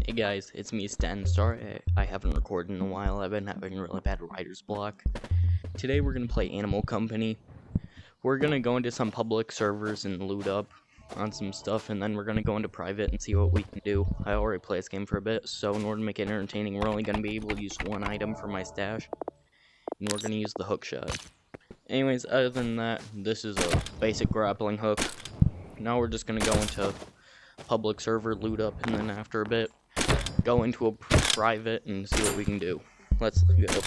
Hey guys, it's me Stan. Sorry I haven't recorded in a while. I've been having really bad writer's block. Today we're gonna play Animal Company. We're gonna go into some public servers and loot up on some stuff, and then we're gonna go into private and see what we can do. I already played this game for a bit, so in order to make it entertaining, we're only gonna be able to use one item for my stash, and we're gonna use the hook shot. Anyways, other than that, this is a basic grappling hook. Now we're just gonna go into public server, loot up, and then after a bit, go into a private and see what we can do. Let's go.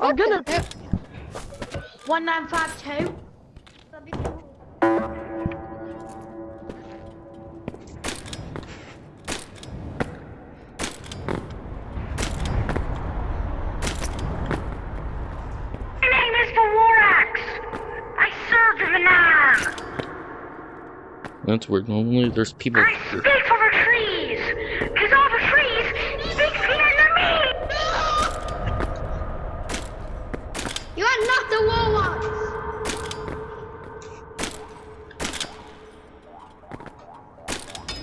I'm gonna 1952. My name is the Warax. I serve Vietnam. That's weird. Normally there's people. I speak for the trees, cause all the trees speak Vietnamese. You are not the warlocks.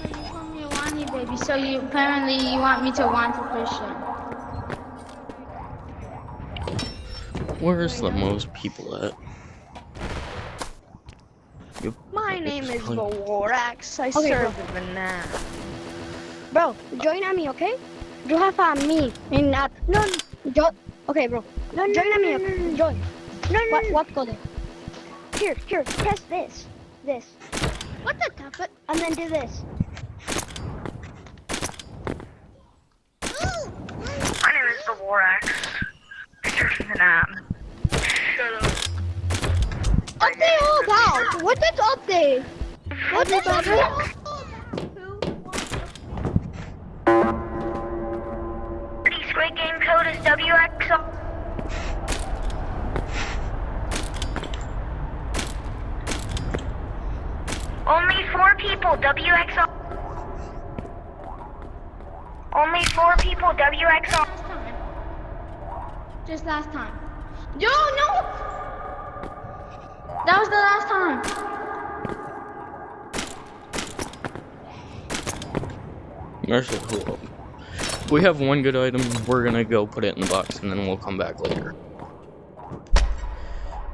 You call me a whiny baby, so you apparently you want me to want a Christian. Where's the most people at? My name is Vorax. I Okay, serve in Vietnam. Bro, join on me, okay? You have me in that. No, okay, bro. Join on me, okay? Join. What go there? Here, press this. What the tap it? And then do this. My name is the Warax. I serve Vietnam. Update all about. What is update? What is update? The Squid Game code is WXO. Only 4 people, WXO. Only 4 people, WXO. Just last time. No! That was the last time. We have one good item. We're gonna go put it in the box, and then we'll come back later.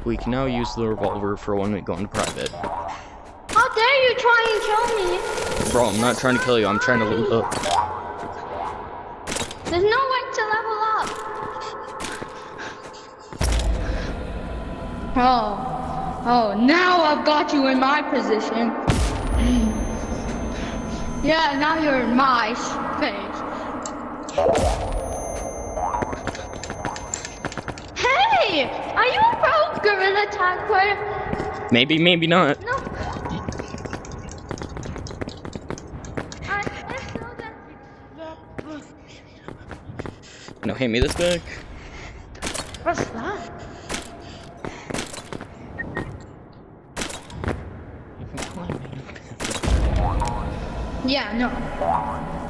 We can now use the revolver for when we go into private. How dare you try and kill me? Bro, I'm not trying to kill you. I'm trying to loot up. There's no way to level up. Oh, now I've got you in my position. Yeah, now you're in my space. Hey, are you a pro gorilla tag player? Maybe not. No. No, hand me this back. What's that? Yeah, no.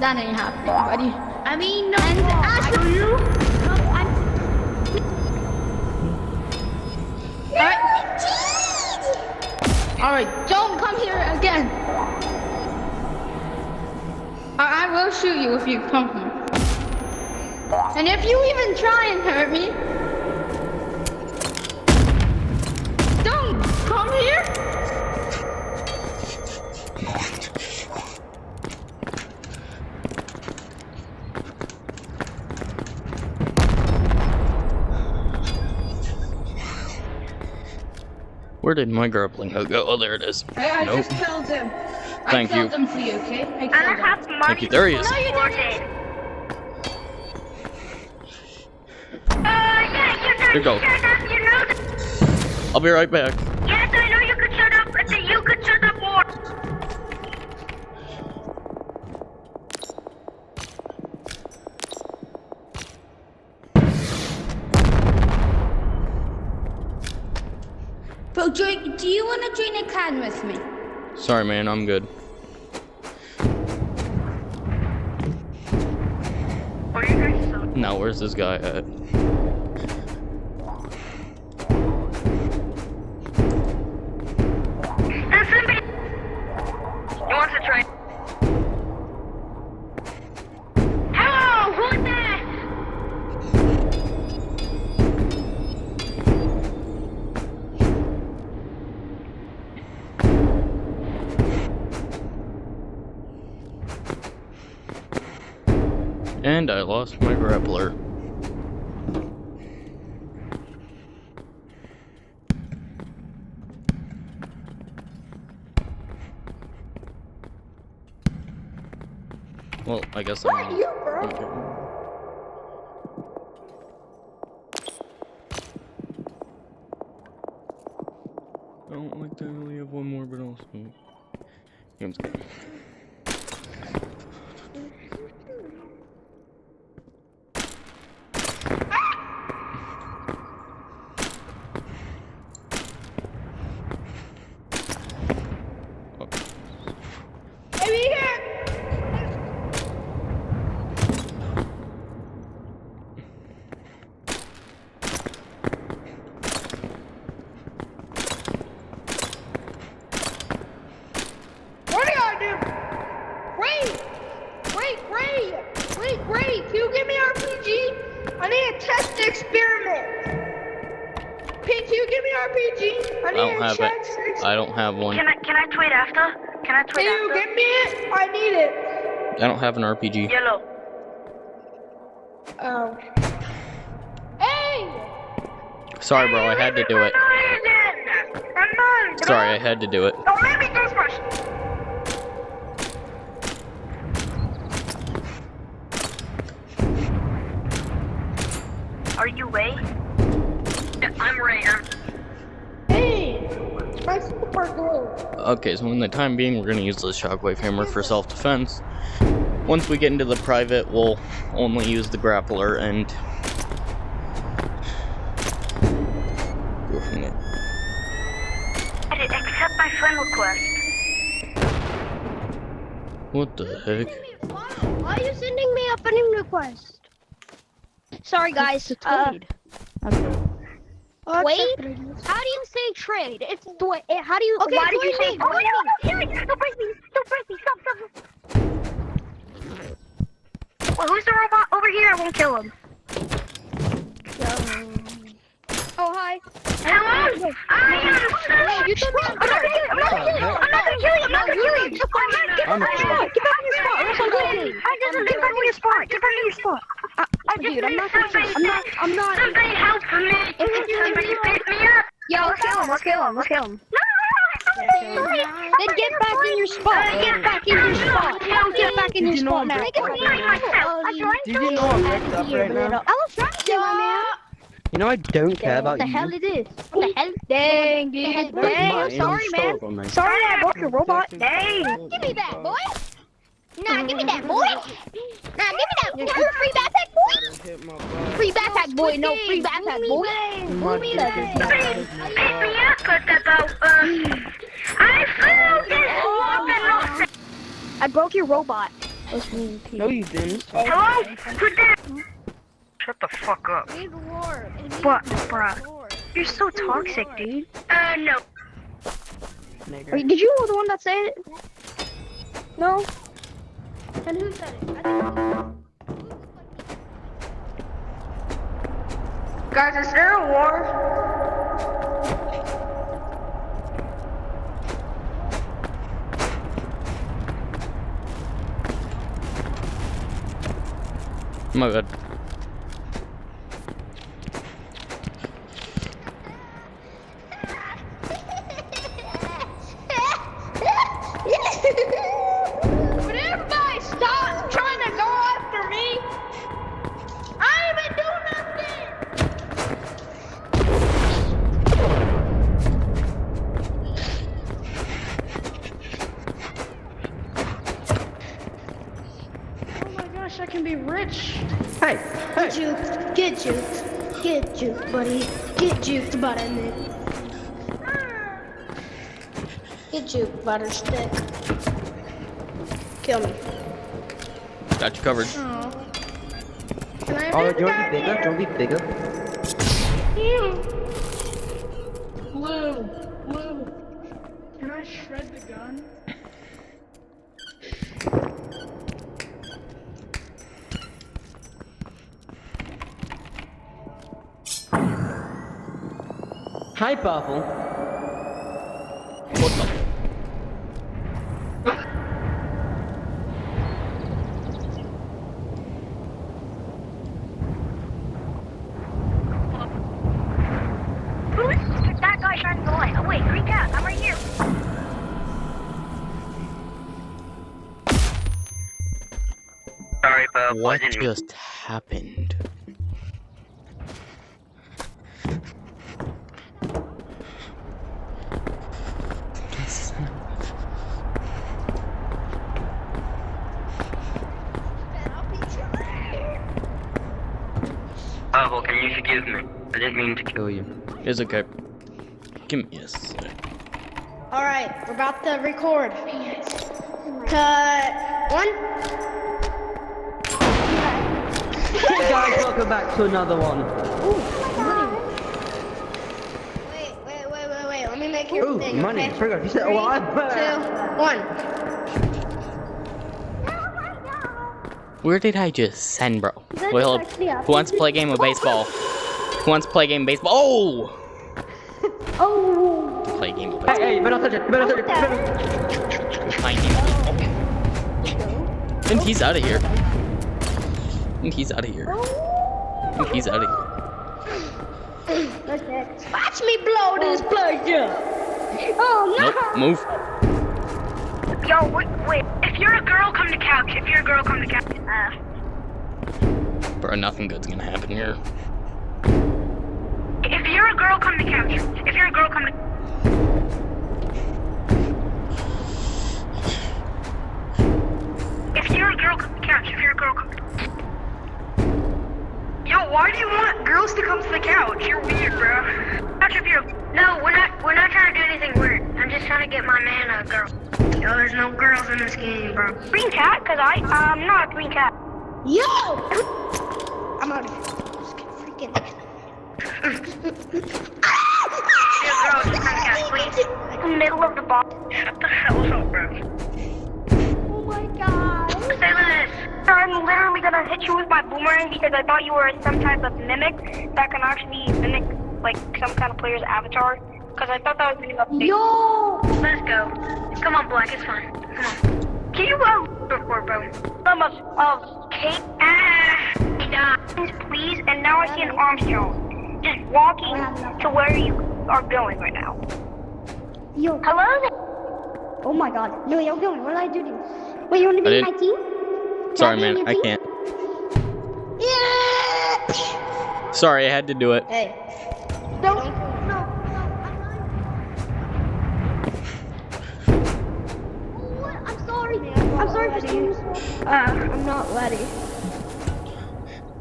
That ain't happening, buddy. I mean, no. And Ashley, Alright, don't come here again. I will shoot you if you come here. And if you even try and hurt me, don't come here. Where did my grappling hook go? Oh, there it is. Hey, I Nope. just killed him. Thank I you. killed him for you, okay? I I killed don't him. have money. Thank you. There he is. No, you didn't. Yeah, Here you go. shut up, you know that. I'll be right back. Yes, I know you could shut up, but then you could shut up more. Bro, do you want to join a clan with me? Sorry, man. I'm good. Are you guys so Now, where's this guy at? And I lost my grappler. Well, I guess I'm... You, bro. Okay. I don't like that I only have one more, but also... Game's good. Ray, can you give me RPG? I need to test the experiment. Pete, can you give me RPG? I need to check. I don't have one. Can I tweet after? Can I tweet Can you after? give me it? I need it. I don't have an RPG. Yellow. Oh. Hey! Sorry, bro. I had to do it. Sorry, I had to do it. Don't let me go first. Are you Ray? Yeah, I'm Ray. Hey! My super glue. Okay, so in the time being, we're gonna use the shockwave hammer for self-defense. Once we get into the private, we'll only use the grappler and go from there. Accept my friend request. What the heck? Why are you sending me a friend request? Sorry, guys. It's a trade. Wait. How do you say trade? It's how do you? Okay, Why did you say? join me. Oh no! Don't break me! Don't break me! Stop! Well, who's the robot over here? I won't kill him. Oh, hi. Hello? I am. You told me I'm not gonna kill you. I'm not gonna kill you. I'm not gonna kill you. I'm not gonna kill you. Get back in your spot. Get back in your spot. Get back in your spot. Get back in your spot. Dude, I'm not. Somebody help me. Somebody pick me up. Yeah, let's kill him. Let's kill him. Let's kill him. No. Then get back in your spot. Get back in your spot. Get back in your spot now. Did Did you know I'm wrecked up right now? I was trying to, my man. You know I don't care about What the you. hell it is? What the hell? Dang, dude. Dang, I'm sorry, man. Sorry I broke your robot. Dang. Give me that, boy. Nah, give me that, boy. Nah, give me that. You want a free backpack, boy? Free backpack, boy. No, free backpack, boy. Give me that. Pick me up, but about, I found this. I broke your robot. No, you didn't. Hello? Put that. Shut the fuck up. What, bruh? You're so toxic, dude. No. Wait, did you the one that said it? No. And who said it? Guys, is there a war? My bad. Would everybody stop trying to go after me? I ain't even do nothing. Oh my gosh, I can be rich. Hey, hey. Get juked, buddy. Get juked, buddy. Get juked, butterstick. Kill me. Got you covered. Can I Oh, have do you want to be bigger? Do you want to be bigger? Blue. Can I shred the gun? Hi, Purple. What the? What just happened? Oh, well, can you forgive me? I didn't mean to kill you. It's okay. Give me a sec. Alright, we're about to record. Cut. 1. Hey guys, welcome back to another one. Wait. Let me make your Ooh, thing, money. okay? Forgot you said, oh, 2, 1. Where did I just send, bro? Well, who wants to play a game of baseball? Who wants to play a game of baseball? Oh! Oh. Play a game of baseball. Hey, you better not touch it. You better not touch it. Find him. And he's out of here. And he's out of here. And he's out of here. Watch me blow this place up. Oh no. Nope, move. Yo, wait. If you're a girl, come to couch. If you're a girl, come to couch. Bro, nothing good's gonna happen here. If you're a girl, come to couch. If you're a girl, come to. If you're a girl, come to couch. If you're a girl, come to. Yo, why do you want girls to come to the couch? You're weird, bro. Couch if you're. No, we're not trying to do anything weird. I'm just trying to get my man a girl. Yo, there's no girls in this game, bro. Green cat, cause I'm not a green cat. Yo! I'm out of here. Freaking. Yo, girl, just kind of cat, please. In the middle of the ball. Shut the hell up, bro. Oh my god. Say this. I'm literally gonna hit you with my boomerang because I thought you were some type of mimic that can actually mimic like some kind of player's avatar. Cause I thought that was gonna update. Yo. Let's go. Come on, Black, it's fine. Come on. Can you record, bro? Some of Kate please, and now I see an Armstrong. Just walking to where you are going right now. Yo. Hello there. Oh my god. No, yo, what did I do to you? Wait, you wanna be in my team? Sorry, Can I be in man, I your team? can't. Yeah. Sorry, I had to do it. Hey. No. I'm sorry. I'm sorry for saying this. I'm not ready.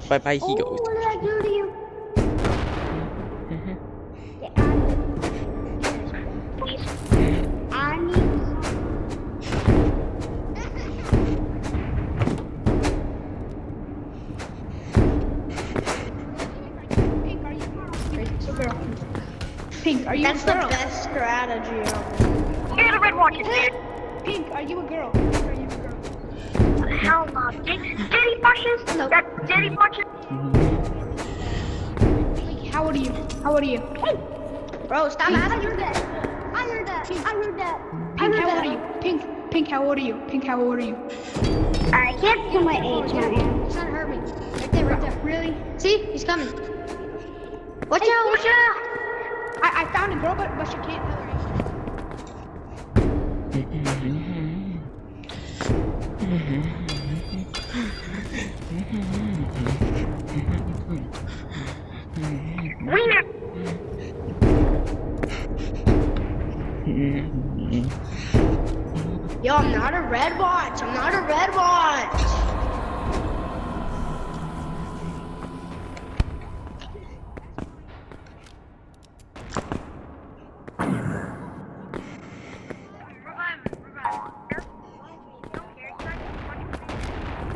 Bye bye, he goes. What did I do to you? Please. I need. Pink, are you That's the best strategy ever. You're the red watches, dude. Pink, are you a girl? Hell no. Daddy watches? No. That's daddy watches? How old are you? How old are you? Bro, stop asking. I heard that. Pink, how old are you? Pink, how old are you? Pink, how old are you? I can't do my age, man. It's gonna hurt me. Right there. Really? See? He's coming. Watch out, watch out! I found a girl, but she can't tell her Wiener! Yo, I'm not a red watch. I'm not a red watch.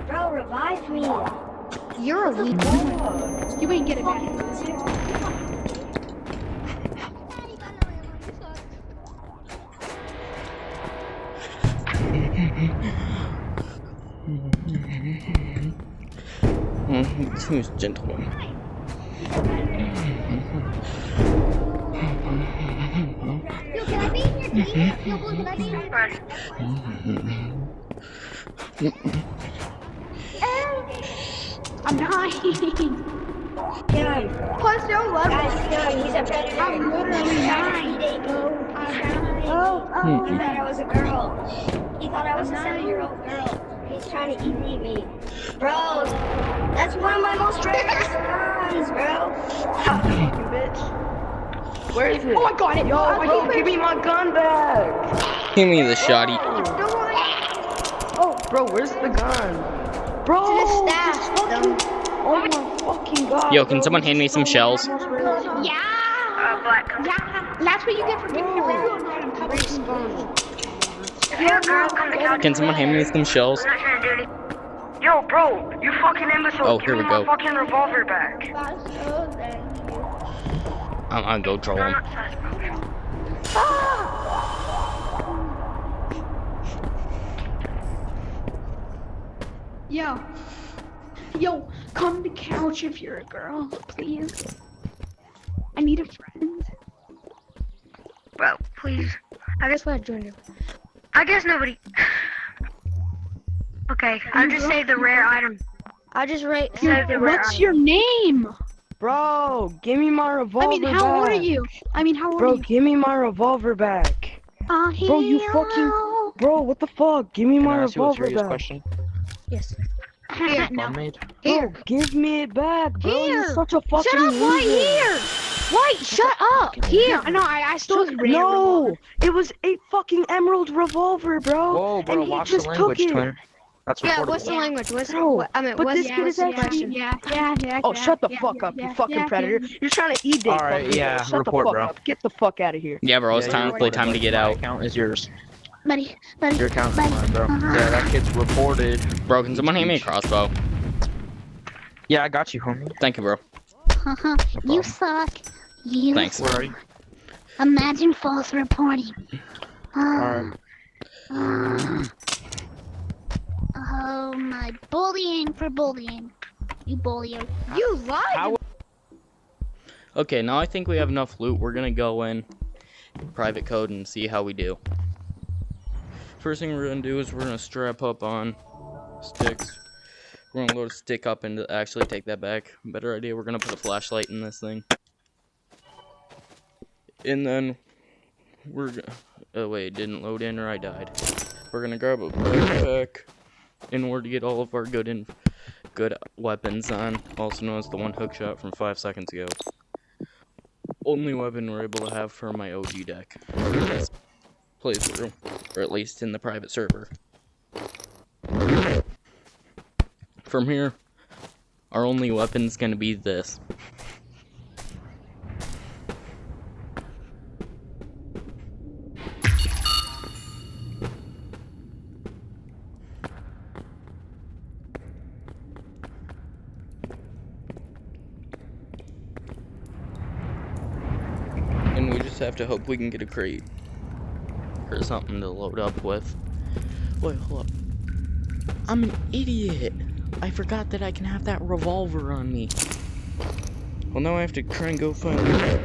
Bro, revive me. You're a weak woman. You ain't get it back. Seems gentle. Yo, can I be in your team? Yo, Blue, can I be in your team? I'm dying. Plus, don't love me. He's a predator. I'm literally dying. He thought I was a girl. He thought I was a 7-year-old girl. He's trying to eat me. Bro, that's one of my most rarest guns, bro. Fucking bitch. Where is it? Oh, I got it. Yo, give me my gun back. Give me the shotty. Oh, bro, where's the gun? Bro, It's in the stash, dumb. oh my fucking god. Yo, can someone hand me some shells? Yeah. Black. Yeah. That's what you get for giving your man. If you're a girl, come to the couch. Can someone hand me some shells? I'm not trying to do anything. Yo, bro, you fucking imbecile. Oh, here we Give me go. my fucking revolver back. I'm gonna go troll I'm him. not fast, bro. Yo, come to couch if you're a girl, please. I need a friend. Bro, please. I guess we'll join you. I guess nobody. Okay, I'll just say the rare item. I just rate. Save the rare What's item. your name? Bro, give me my revolver I mean, how old are back. you? Bro, give me my revolver back. Bro, you fucking... Bro, what the fuck? Give me my revolver back. question? Yes. Here, no. Homemade? Bro, give me it back, bro. Here. You're such a fucking Shut up, White, loser. here! White, shut up! Here, no, I stole his rare No, revolver. it was a fucking emerald revolver, bro. Whoa, bro, and he watch just the took language, it. twin. That's Yeah, recordable. what's the language? What's Bro, I mean, but what's this kid is actually... Yeah. Oh, shut the fuck up, you fucking predator. You're trying to eat dick. Alright, fucking yeah, shut the report, fuck bro. up. Get the fuck out of here. Yeah, bro, it's time to get My out. account is yours. Buddy, Your account is mine, bro. Yeah, that kid's reported. Bro, can someone hand me a crossbow? Yeah, I got you, homie. Thank you, bro. You suck. You Thanks. Where are you? imagine false reporting. Alright. Oh my, bullying for bullying. You bullier. you lied. Okay, now I think we have enough loot. We're gonna go in private code and see how we do. First thing we're gonna do is we're gonna strap up on sticks. We're gonna load a stick up and actually take that back. Better idea, we're gonna put a flashlight in this thing. And then we're gonna... Oh wait, it didn't load in or I died. We're gonna grab a backpack in order to get all of our good weapons on, also known as the one hook shot from 5 seconds ago. Only weapon we're able to have for my OG deck. This playthrough, or at least in the private server. From here, our only weapon's gonna be this. And we just have to hope we can get a crate or something to load up with. Wait, hold up. I'm an idiot. I forgot that I can have that revolver on me. Well, now I have to try and go find it.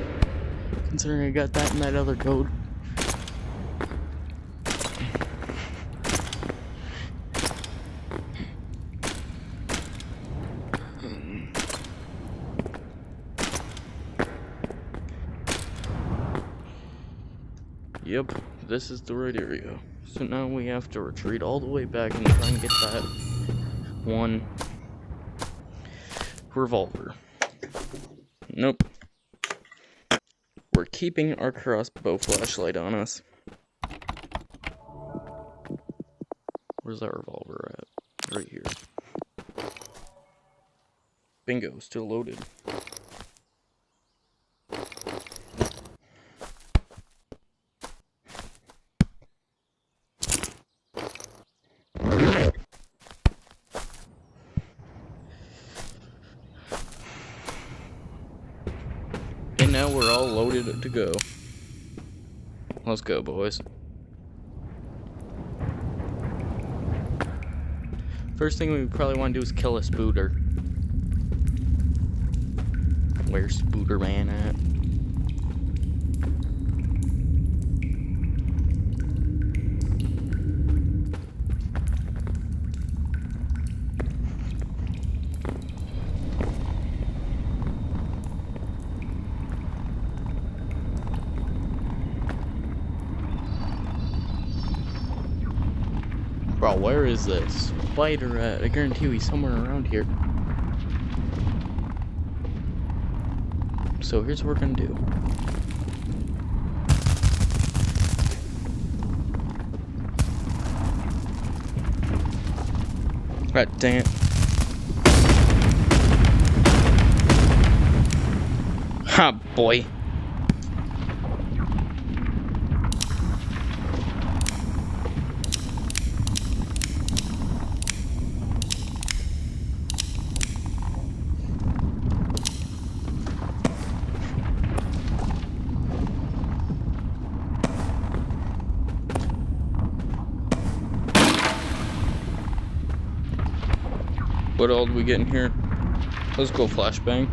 Considering I got that in that other code. Yep, this is the right area. So now we have to retreat all the way back and try and get that one revolver. Nope. We're keeping our crossbow flashlight on us. Where's that revolver at? Right here. Bingo, still loaded. And now we're all loaded to go. Let's go, boys. First thing we probably want to do is kill a spooter. Where's Spooter Man at? Bro, where is this spider at? I guarantee you he's somewhere around here. So here's what we're gonna do. God dang it. Ha, boy. What all do we get in here? Let's go flashbang.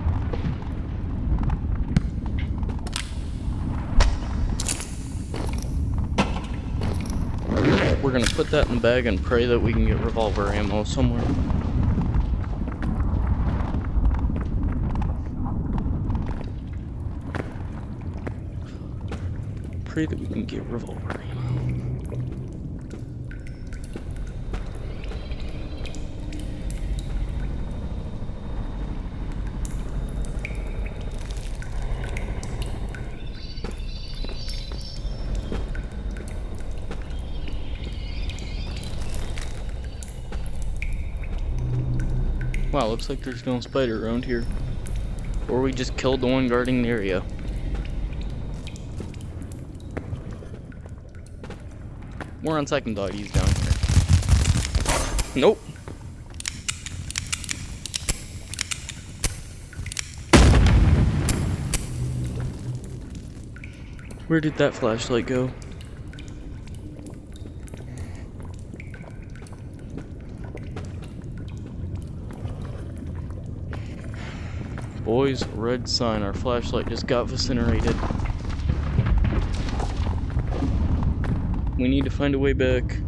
We're gonna put that in the bag and pray that we can get revolver ammo somewhere. Pray that we can get revolver ammo. Wow, looks like there's no spider around here. Or we just killed the one guarding the area. More on second thought, he's down here. Nope. Where did that flashlight go? Boys, red sign. Our flashlight just got incinerated. We need to find a way back.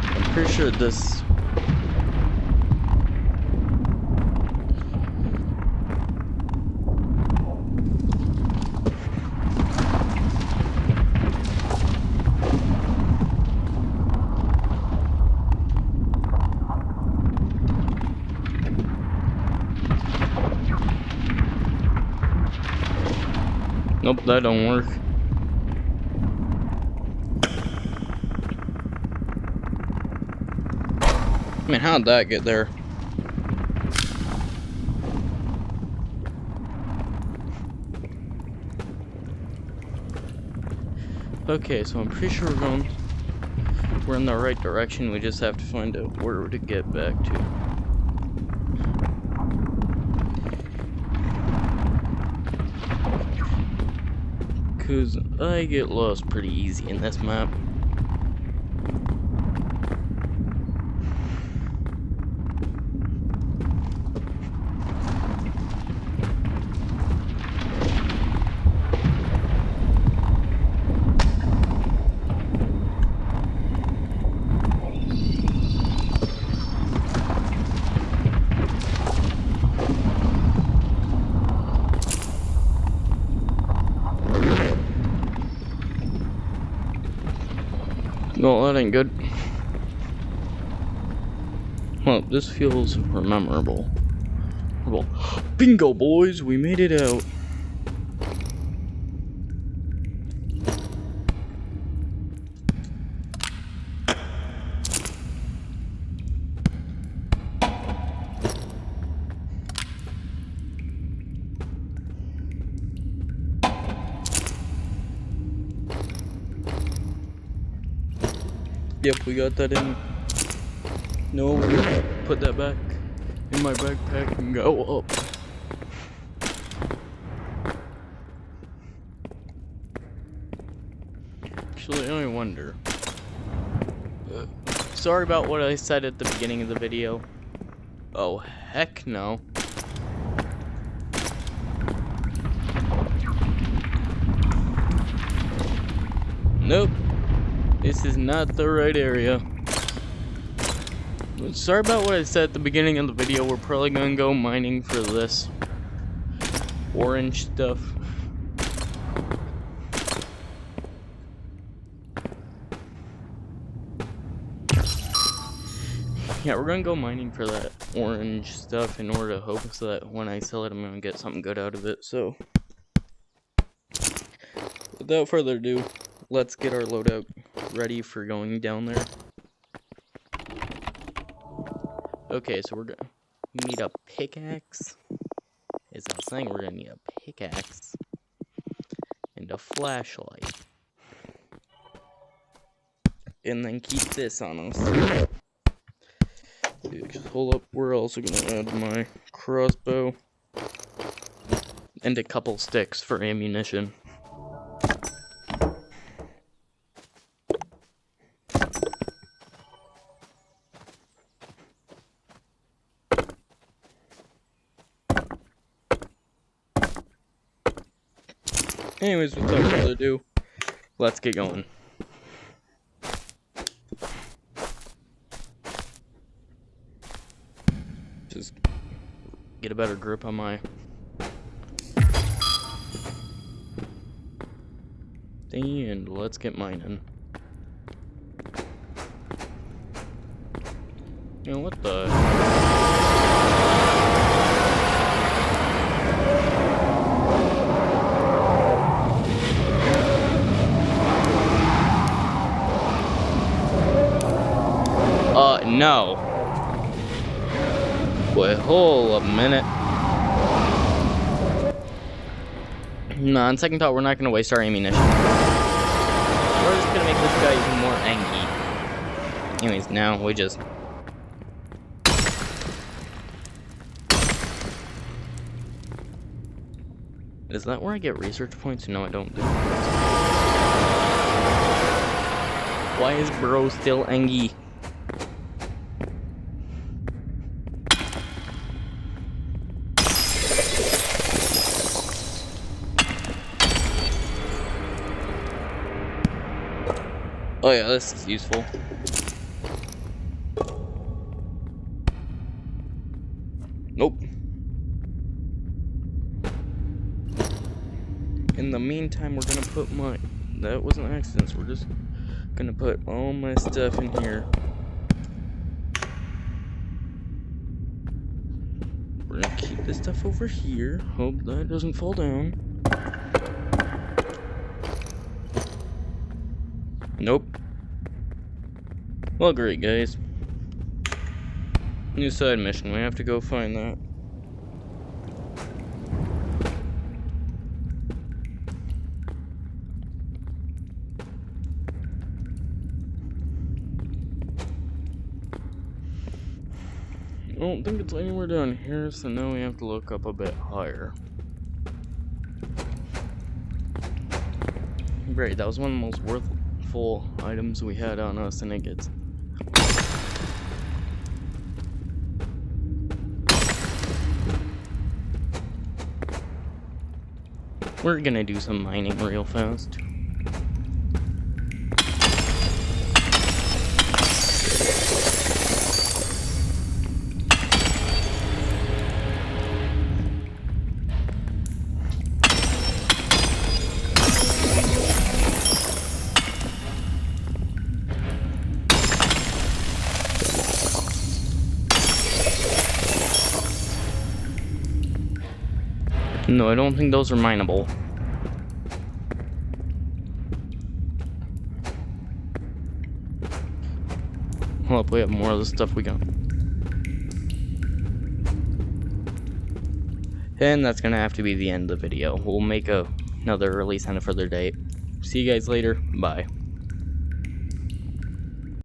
I'm pretty sure this... Nope, that don't work. Man, how'd that get there? Okay, so I'm pretty sure we're in the right direction. We just have to find out where to get back to. Cause I get lost pretty easy in this map. No, that ain't good. Well, this feels memorable. Bingo, boys! We made it out. Yep, we got that in. No, we're gonna put that back in my backpack and go up. Actually, I wonder. Sorry about what I said at the beginning of the video. Oh, heck no. Nope. This is not the right area. Sorry about what I said at the beginning of the video. We're probably gonna go mining for this orange stuff. Yeah, we're gonna go mining for that orange stuff in order to hope so that when I sell it, I'm gonna get something good out of it. So, without further ado, let's get our loadout ready for going down there. Okay, so we're gonna need a pickaxe. As I was saying, we're gonna need a pickaxe and a flashlight. And then keep this on us. Just hold up, we're also gonna add my crossbow and a couple sticks for ammunition. Anyways, without further ado, let's get going. Just get a better grip on my thing and let's get mining. You know what the? No. Wait, hold a minute. No, on second thought, we're not gonna waste our ammunition. We're just gonna make this guy even more angry. Anyways, now we just... Is that where I get research points? No, I don't do. Why is bro still angry? Oh yeah, this is useful. Nope. In the meantime, we're gonna put my... That wasn't an accident, so we're just gonna put all my stuff in here. We're gonna keep this stuff over here. Hope that doesn't fall down. Nope. Well, great, guys. New side mission. We have to go find that. I don't think it's anywhere down here, so now we have to look up a bit higher. Great, that was one of the most worthwhile items we had on us, and it gets... We're gonna do some mining real fast. No, I don't think those are mineable. Hold up, we have more of the stuff we got. And that's gonna have to be the end of the video. We'll make another release on a further date. See you guys later. Bye.